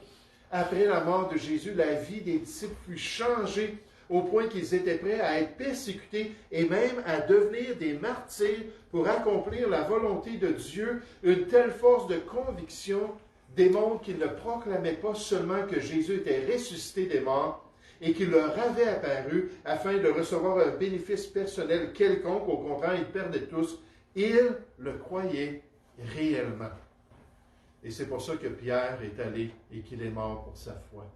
Après la mort de Jésus, la vie des disciples fut changée au point qu'ils étaient prêts à être persécutés et même à devenir des martyrs pour accomplir la volonté de Dieu. Une telle force de conviction démontre qu'ils ne proclamaient pas seulement que Jésus était ressuscité des morts, et qu'il leur avait apparu afin de recevoir un bénéfice personnel quelconque. Au contraire, ils perdaient tous. Ils le croyaient réellement. Et c'est pour ça que Pierre est allé et qu'il est mort pour sa foi.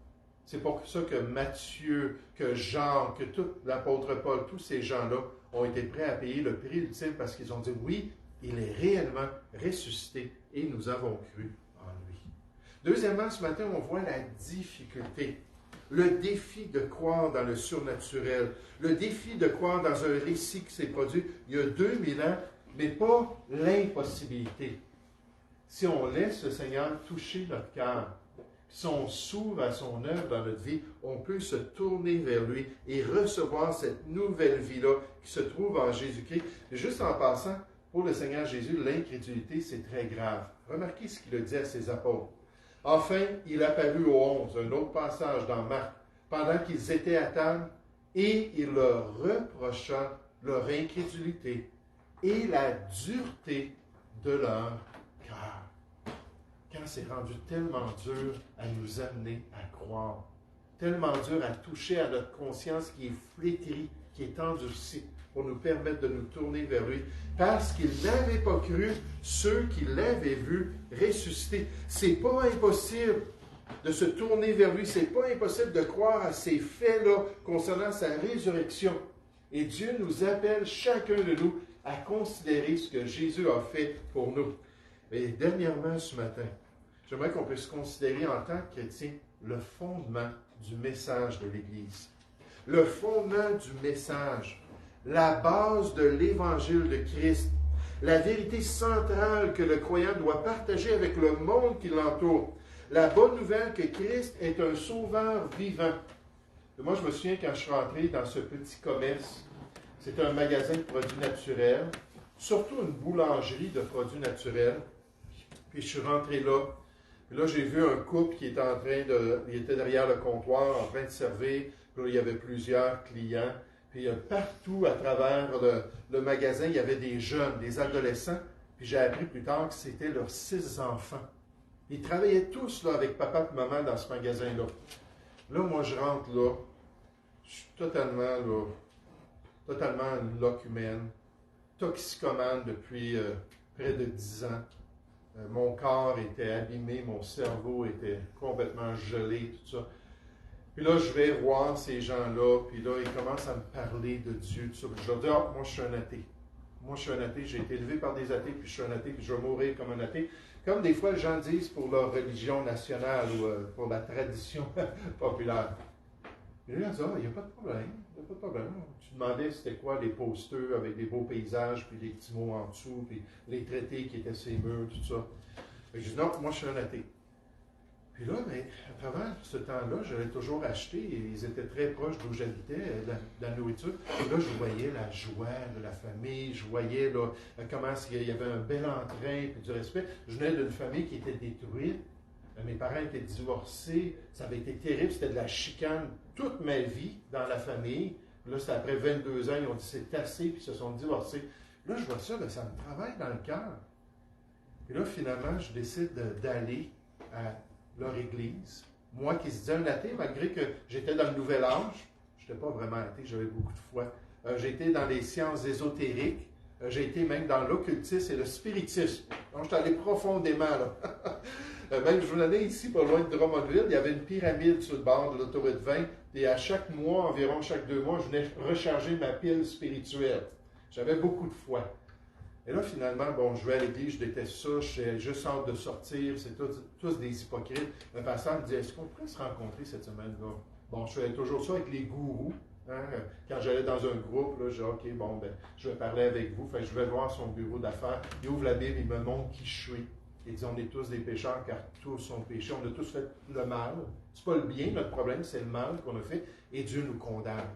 C'est pour ça que Matthieu, que Jean, que tout l'apôtre Paul, tous ces gens-là ont été prêts à payer le prix ultime parce qu'ils ont dit oui, il est réellement ressuscité et nous avons cru en lui. Deuxièmement, ce matin, on voit la difficulté. Le défi de croire dans le surnaturel, le défi de croire dans un récit qui s'est produit il y a 2000 ans, mais pas l'impossibilité. Si on laisse le Seigneur toucher notre cœur, si on s'ouvre à son œuvre dans notre vie, on peut se tourner vers lui et recevoir cette nouvelle vie-là qui se trouve en Jésus-Christ. Et juste en passant, pour le Seigneur Jésus, l'incrédulité, c'est très grave. Remarquez ce qu'il a dit à ses apôtres. Enfin, il apparut aux 11, un autre passage dans Marc, pendant qu'ils étaient à table, et il leur reprocha leur incrédulité et la dureté de leur cœur. Quand c'est rendu tellement dur à nous amener à croire, tellement dur à toucher à notre conscience qui est flétrie, qui est endurcie, pour nous permettre de nous tourner vers lui, parce qu'ils n'avaient pas cru ceux qui l'avaient vu ressusciter. C'est pas impossible de se tourner vers lui, c'est pas impossible de croire à ces faits-là concernant sa résurrection. Et Dieu nous appelle, chacun de nous, à considérer ce que Jésus a fait pour nous. Et dernièrement, ce matin, j'aimerais qu'on puisse considérer en tant que chrétien le fondement du message de l'Église. Le fondement du message, la base de l'Évangile de Christ, la vérité centrale que le croyant doit partager avec le monde qui l'entoure. La bonne nouvelle que Christ est un sauveur vivant. Et moi, je me souviens quand je suis rentré dans ce petit commerce, c'était un magasin de produits naturels, surtout une boulangerie de produits naturels. Puis je suis rentré là. Puis là, j'ai vu un couple qui était il était derrière le comptoir en train de servir. Puis là, il y avait plusieurs clients. Puis partout à travers le magasin, il y avait des jeunes, des adolescents. Puis j'ai appris plus tard que c'était leurs 6 enfants. Ils travaillaient tous là, avec papa et maman dans ce magasin-là. Là, moi, je rentre là. Je suis totalement locumène, toxicomane depuis près de 10 ans. Mon corps était abîmé, mon cerveau était complètement gelé, tout ça. Puis là, je vais voir ces gens-là, puis là, ils commencent à me parler de Dieu, tout ça. Puis je leur dis, moi, je suis un athée. Moi, je suis un athée, j'ai été élevé par des athées, puis je suis un athée, puis je vais mourir comme un athée. Comme des fois, les gens disent pour leur religion nationale ou pour la tradition populaire. Et là, ils disent, il n'y a pas de problème, il n'y a pas de problème. Tu demandais c'était quoi les posters avec des beaux paysages, puis des petits mots en dessous, puis les traités qui étaient sur les murs, tout ça. Et je dis, non, moi, je suis un athée. Puis là, mais à travers ce temps-là, j'allais toujours acheter, et ils étaient très proches d'où j'habitais, de la nourriture. Et là, je voyais la joie de la famille, je voyais là, comment il y avait un bel entrain, puis du respect. Je venais d'une famille qui était détruite. Mes parents étaient divorcés, ça avait été terrible, c'était de la chicane toute ma vie dans la famille. Là, c'était après 22 ans, ils ont dit c'est assez, puis ils se sont divorcés. Là, je vois ça, ça me travaille dans le cœur. Et là, finalement, je décide d'aller à leur église. Moi qui se disais un athée, malgré que j'étais dans le nouvel âge, je n'étais pas vraiment athée, j'avais beaucoup de foi. J'ai été dans les sciences ésotériques, j'ai été même dans l'occultisme et le spiritisme. Donc, je suis allé profondément, là. Même, je venais ici, pas loin de Drummondville, il y avait une pyramide sur le bord de l'autoroute 20, et à chaque mois, environ chaque 2 mois, je venais recharger ma pile spirituelle. J'avais beaucoup de foi. Et là, finalement, bon, je vais à l'église, je déteste ça, j'ai juste hâte de sortir, c'est tous des hypocrites. Le pasteur me dit, est-ce qu'on pourrait se rencontrer cette semaine-là? Bon, je faisais toujours ça avec les gourous. Hein? Quand j'allais dans un groupe, là, je dis, OK, bon, ben, je vais parler avec vous. Fait que je vais voir son bureau d'affaires. Il ouvre la Bible, il me montre qui je suis. Il dit, on est tous des pécheurs, car tous ont péché. On a tous fait le mal. C'est pas le bien, notre problème, c'est le mal qu'on a fait. Et Dieu nous condamne.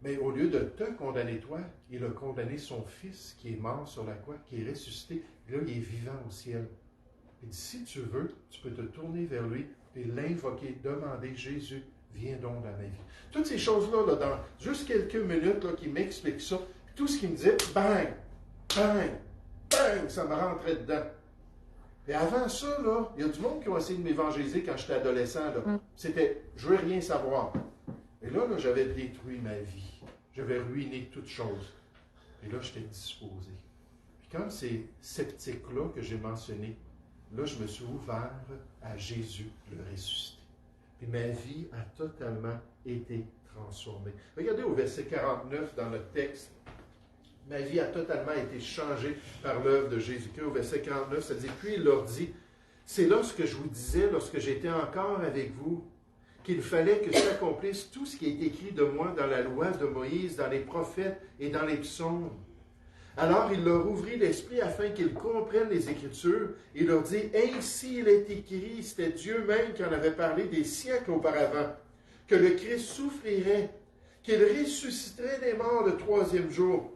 Mais au lieu de te condamner toi, il a condamné son fils qui est mort sur la croix, qui est ressuscité. Là, il est vivant au ciel. Il dit, si tu veux, tu peux te tourner vers lui et l'invoquer, demander, Jésus, viens donc dans ma vie. Toutes ces choses-là, là, dans juste quelques minutes, là, qui m'expliquent ça, tout ce qu'il me disait, bang, bang, bang, ça me rentrait dedans. Et avant ça, là, il y a du monde qui ont essayé de m'évangéliser quand j'étais adolescent. C'était, je veux rien savoir. Et là, j'avais détruit ma vie. J'avais ruiné toutes choses. Et là, j'étais disposé. Puis comme ces sceptiques-là que j'ai mentionnés, là, je me suis ouvert à Jésus, le ressuscité. Puis ma vie a totalement été transformée. Regardez au verset 49 dans le texte. Ma vie a totalement été changée par l'œuvre de Jésus-Christ. Au verset 49, ça dit, puis il leur dit, c'est là ce que je vous disais lorsque j'étais encore avec vous, qu'il fallait que s'accomplisse tout ce qui est écrit de moi dans la loi de Moïse, dans les prophètes et dans les psaumes. Alors il leur ouvrit l'esprit afin qu'ils comprennent les Écritures et leur dit, ainsi il est écrit, c'était Dieu même qui en avait parlé des siècles auparavant, que le Christ souffrirait, qu'il ressusciterait des morts le troisième jour,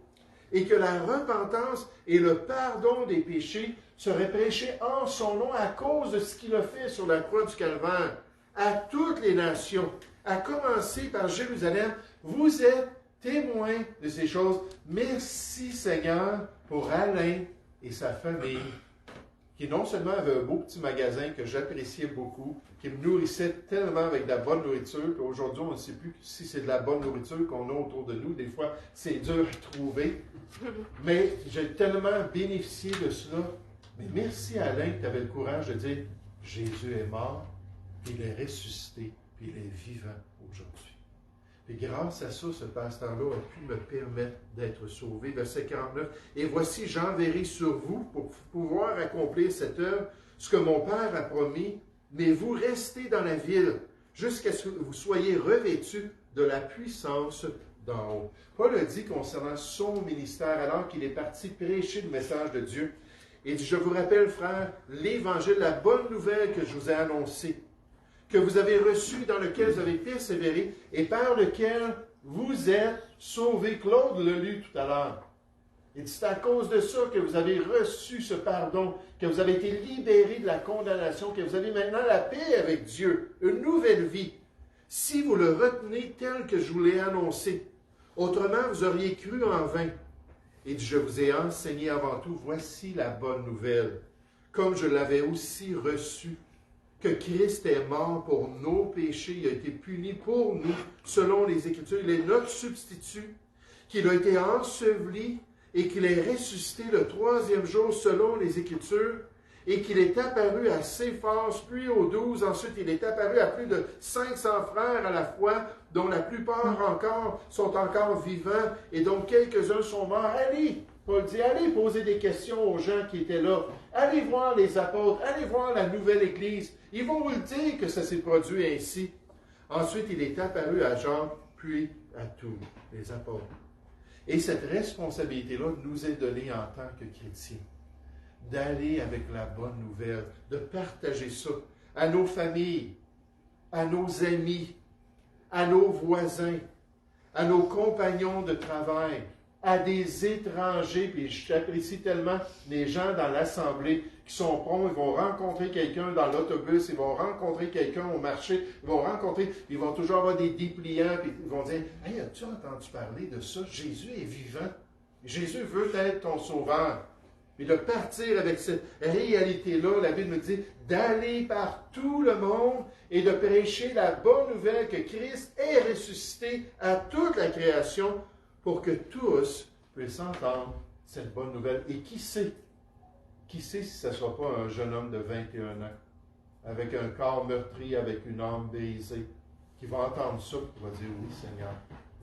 et que la repentance et le pardon des péchés seraient prêchés en son nom à cause de ce qu'il a fait sur la croix du Calvaire, à toutes les nations, à commencer par Jérusalem. Vous êtes témoins de ces choses. Merci Seigneur pour Alain et sa famille, qui non seulement avait un beau petit magasin que j'appréciais beaucoup, qui me nourrissait tellement avec de la bonne nourriture, qu'aujourd'hui on ne sait plus si c'est de la bonne nourriture qu'on a autour de nous. Des fois, c'est dur à trouver. Mais j'ai tellement bénéficié de cela. Mais merci Alain que tu avais le courage de dire, Jésus est mort, il est ressuscité, puis il est vivant aujourd'hui. Et grâce à ça, ce pasteur-là a pu me permettre d'être sauvé. Verset 49. Et voici, j'enverrai sur vous pour pouvoir accomplir cette œuvre, ce que mon Père a promis, mais vous restez dans la ville jusqu'à ce que vous soyez revêtus de la puissance d'en haut. Paul a dit concernant son ministère, alors qu'il est parti prêcher le message de Dieu. Il dit, je vous rappelle, frères, l'évangile, la bonne nouvelle que je vous ai annoncée, que vous avez reçu, dans lequel vous avez persévéré et par lequel vous êtes sauvés. Claude l'a lu tout à l'heure. Il dit, c'est à cause de ça que vous avez reçu ce pardon, que vous avez été libérés de la condamnation, que vous avez maintenant la paix avec Dieu, une nouvelle vie, si vous le retenez tel que je vous l'ai annoncé. Autrement, vous auriez cru en vain. Il dit, je vous ai enseigné avant tout, voici la bonne nouvelle, comme je l'avais aussi reçue, que Christ est mort pour nos péchés, il a été puni pour nous, selon les Écritures. Il est notre substitut, qu'il a été enseveli et qu'il est ressuscité le troisième jour, selon les Écritures, et qu'il est apparu à Céphas, puis aux 12. Ensuite, il est apparu à plus de 500 frères à la fois, dont la plupart encore sont encore vivants, et dont quelques-uns sont morts. Allez, Paul dit, allez poser des questions aux gens qui étaient là. Allez voir les apôtres, allez voir la nouvelle Église. Ils vont vous le dire que ça s'est produit ainsi. Ensuite, il est apparu à Jean, puis à tous les apôtres. Et cette responsabilité-là nous est donnée en tant que chrétiens, d'aller avec la bonne nouvelle, de partager ça à nos familles, à nos amis, à nos voisins, à nos compagnons de travail, à des étrangers. Puis j'apprécie tellement les gens dans l'assemblée qui sont prompts, ils vont rencontrer quelqu'un dans l'autobus, ils vont rencontrer quelqu'un au marché, ils vont toujours avoir des dépliants, puis ils vont dire, « Hey, as-tu entendu parler de ça? Jésus est vivant. Jésus veut être ton sauveur. » Et de partir avec cette réalité-là, la Bible me dit d'aller par tout le monde et de prêcher la bonne nouvelle que Christ est ressuscité à toute la création pour que tous puissent entendre cette bonne nouvelle. Et qui sait si ce ne sera pas un jeune homme de 21 ans, avec un corps meurtri, avec une âme brisée, qui va entendre ça et qui va dire, oui Seigneur,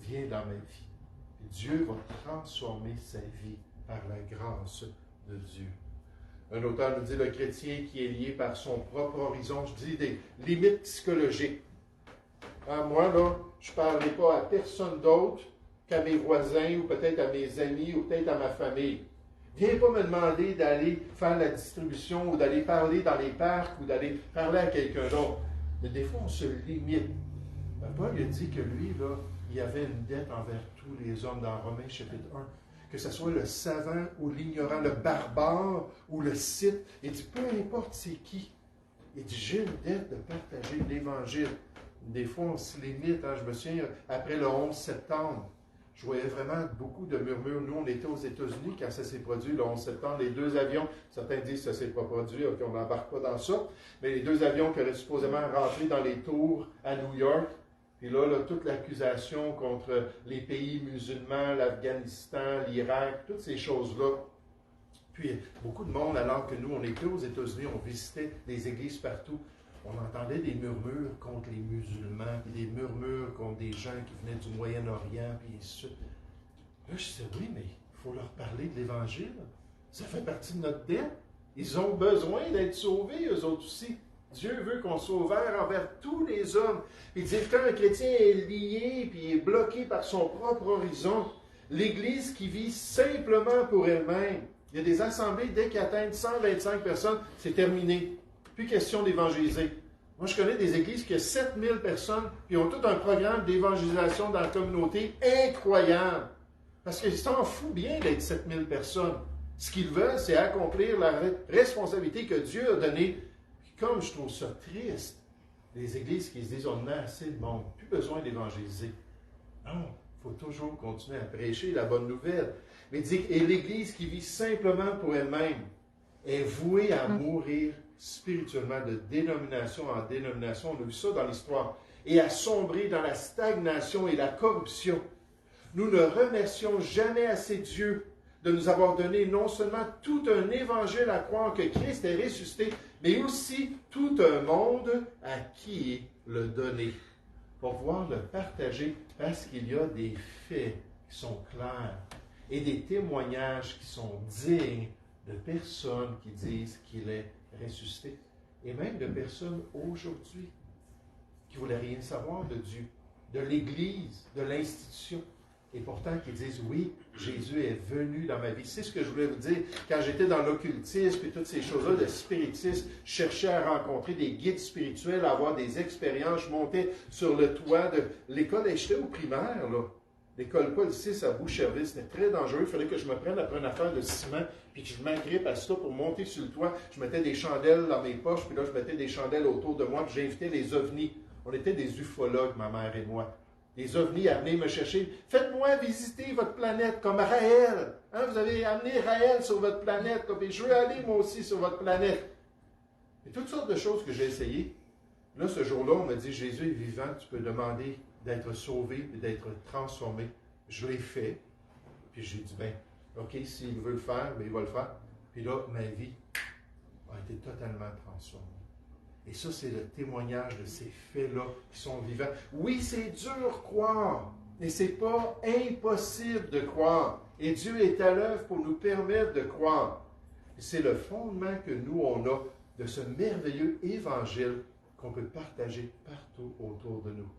viens dans ma vie. Et Dieu va transformer sa vie par la grâce de Dieu. Un auteur nous dit, le chrétien qui est lié par son propre horizon, je dis des limites psychologiques. Moi, là, je ne parlerai pas à personne d'autre qu'à mes voisins, ou peut-être à mes amis, ou peut-être à ma famille. Viens pas me demander d'aller faire la distribution, ou d'aller parler dans les parcs, ou d'aller parler à quelqu'un d'autre. Mais des fois, on se limite. Paul a dit que lui, là, il avait une dette envers tous les hommes dans Romains chapitre 1. Que ce soit le savant ou l'ignorant, le barbare ou le scythe. Il dit, peu importe c'est qui. Il dit, j'ai une dette de partager l'Évangile. des fois, on se limite. Hein. Je me souviens, après le 11 septembre, je voyais vraiment beaucoup de murmures. Nous, on était aux États-Unis quand ça s'est produit, le 11 septembre. Les 2 avions, certains disent que ça ne s'est pas produit, OK, on n'embarque pas dans ça, mais les 2 avions qui auraient supposément rentré dans les tours à New York, puis là, toute l'accusation contre les pays musulmans, l'Afghanistan, l'Irak, toutes ces choses-là. Puis, beaucoup de monde, alors que nous, on était aux États-Unis, on visitait des églises partout, on entendait des murmures contre les musulmans, puis des murmures contre des gens qui venaient du Moyen-Orient, puis ça. Là, je disais, oui, mais il faut leur parler de l'Évangile. Ça fait partie de notre dette. Ils ont besoin d'être sauvés, eux autres aussi. Dieu veut qu'on soit ouvert envers tous les hommes. Il dit, quand un chrétien est lié, puis est bloqué par son propre horizon, l'Église qui vit simplement pour elle-même, il y a des assemblées, dès qu'ils atteignent 125 personnes, c'est terminé. Plus question d'évangéliser. Moi, je connais des églises qui ont 7000 personnes, puis ont tout un programme d'évangélisation dans la communauté incroyable. Parce qu'ils s'en foutent bien d'être 7000 personnes. Ce qu'ils veulent, c'est accomplir la responsabilité que Dieu a donnée. Puis comme je trouve ça triste, les églises qui se disent, on a assez de monde, plus besoin d'évangéliser. Non, il faut toujours continuer à prêcher la bonne nouvelle. Mais il dit, et l'Église qui vit simplement pour elle-même est vouée à mourir spirituellement de dénomination en dénomination. On a vu ça dans l'histoire. Et à sombrer dans la stagnation et la corruption. Nous ne remercions jamais assez Dieu de nous avoir donné non seulement tout un évangile à croire que Christ est ressuscité, mais aussi tout un monde à qui le donner, pour pouvoir le partager, parce qu'il y a des faits qui sont clairs et des témoignages qui sont dignes de personnes qui disent qu'il est ressuscité, et même de personnes aujourd'hui qui ne voulaient rien savoir de Dieu, de l'Église, de l'institution, et pourtant qui disent, oui, Jésus est venu dans ma vie. C'est ce que je voulais vous dire. Quand j'étais dans l'occultisme et toutes ces choses-là, le spiritisme, je cherchais à rencontrer des guides spirituels, à avoir des expériences. Je montais sur le toit de l'école, et j'étais au primaire, là. L'école Paul VI à Boucherville, c'était très dangereux. Il fallait que je me prenne après une affaire de ciment, puis que je m'agrippe à ça pour monter sur le toit. Je mettais des chandelles dans mes poches, puis là, je mettais des chandelles autour de moi, puis j'invitais les ovnis. On était des ufologues, ma mère et moi. Les ovnis à venir me chercher. Faites-moi visiter votre planète comme Raël. Hein, vous avez amené Raël sur votre planète, et je veux aller moi aussi sur votre planète. Et toutes sortes de choses que j'ai essayées. Là, ce jour-là, on m'a dit, Jésus est vivant, tu peux demander d'être sauvé et d'être transformé. Je l'ai fait. Puis j'ai dit, ben, OK, s'il veut le faire, ben, il va le faire. Puis là, ma vie a été totalement transformée. Et ça, c'est le témoignage de ces faits-là qui sont vivants. Oui, c'est dur croire, mais ce n'est pas impossible de croire. Et Dieu est à l'œuvre pour nous permettre de croire. C'est le fondement que nous, on a de ce merveilleux évangile qu'on peut partager partout autour de nous.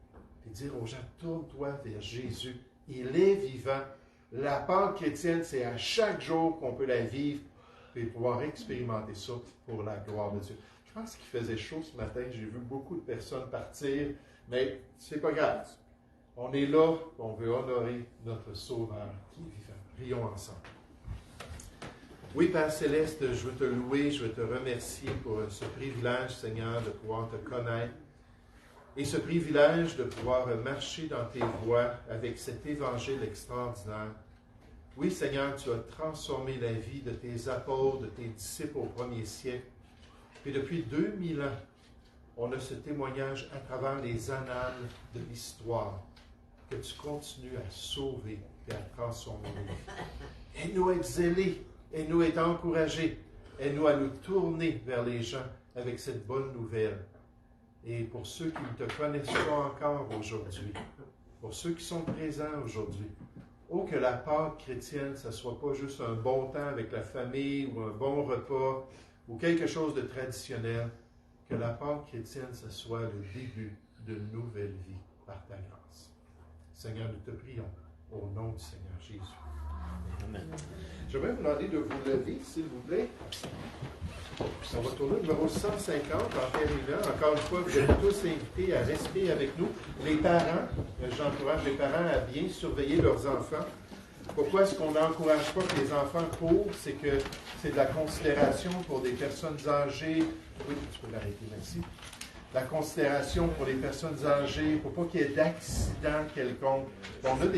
Et dire aux gens, tourne-toi vers Jésus. Il est vivant. La Pâque chrétienne, c'est à chaque jour qu'on peut la vivre et pouvoir expérimenter ça pour la gloire de Dieu. Je pense qu'il faisait chaud ce matin. J'ai vu beaucoup de personnes partir, mais c'est pas grave. On est là, on veut honorer notre Sauveur qui est vivant. Prions ensemble. Oui, Père Céleste, je veux te louer, je veux te remercier pour ce privilège, Seigneur, de pouvoir te connaître et ce privilège de pouvoir marcher dans tes voies avec cet évangile extraordinaire. Oui, Seigneur, tu as transformé la vie de tes apôtres, de tes disciples au premier siècle. Puis depuis 2000 ans, on a ce témoignage à travers les annales de l'histoire que tu continues à sauver et à transformer nos vies. Aide-nous à être zélés, aide-nous à être encouragés, aide-nous à nous tourner vers les gens avec cette bonne nouvelle. Et pour ceux qui ne te connaissent pas encore aujourd'hui, pour ceux qui sont présents aujourd'hui, oh, que la Pâque chrétienne, ça ne soit pas juste un bon temps avec la famille ou un bon repas, ou quelque chose de traditionnel, que la Pâque chrétienne, ce soit le début d'une nouvelle vie par ta grâce. Seigneur, nous te prions au nom du Seigneur Jésus. Amen. Je vais vous demander de vous lever, s'il vous plaît. On va tourner au numéro 150 en terminant. Encore une fois, vous êtes tous invités à rester avec nous. Les parents, j'encourage les parents à bien surveiller leurs enfants. Pourquoi est-ce qu'on n'encourage pas que les enfants courent? C'est que c'est de la considération pour des personnes âgées. Oui, tu peux l'arrêter, merci. la considération pour les personnes âgées, pour pas qu'il y ait d'accident quelconque. On a des